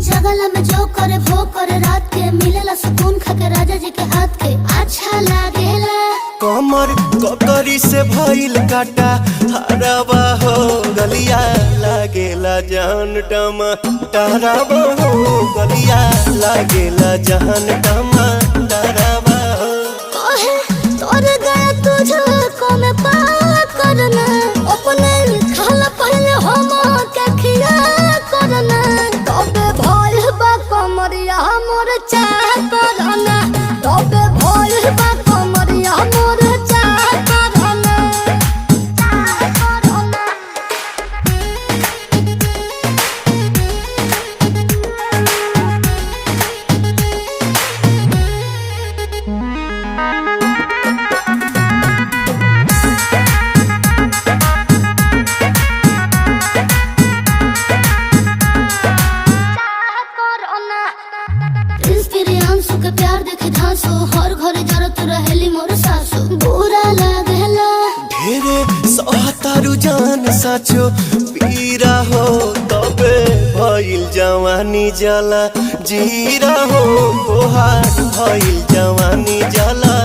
जगला में जो करे वो करे रात के मिलेला सुकून खाके राजा जी के हाथ के अच्छा लागेला। कमर ककरी से भइल काटा हराबा हो गलिया लागेला जान टमा डराबा हो गलिया लागेला जान टमा डराबा हो। कहे तोर गया तुझको मैं पार करना अपने खाला पहले हम के खिया करना तबे भइल बा कमरिया मोर चाह करना तबे भइल बा कमरिया मोर चाह करना चाह करना। प्रियांशु के प्यार देखे धांसो हर घरे जरत रहेली मोर सासु बुरा लागेला। ढेरे सहतारू जान साचो पीरा हो तबे भइल जवानी जला जीरा हो तोहार भइल जवानी जला।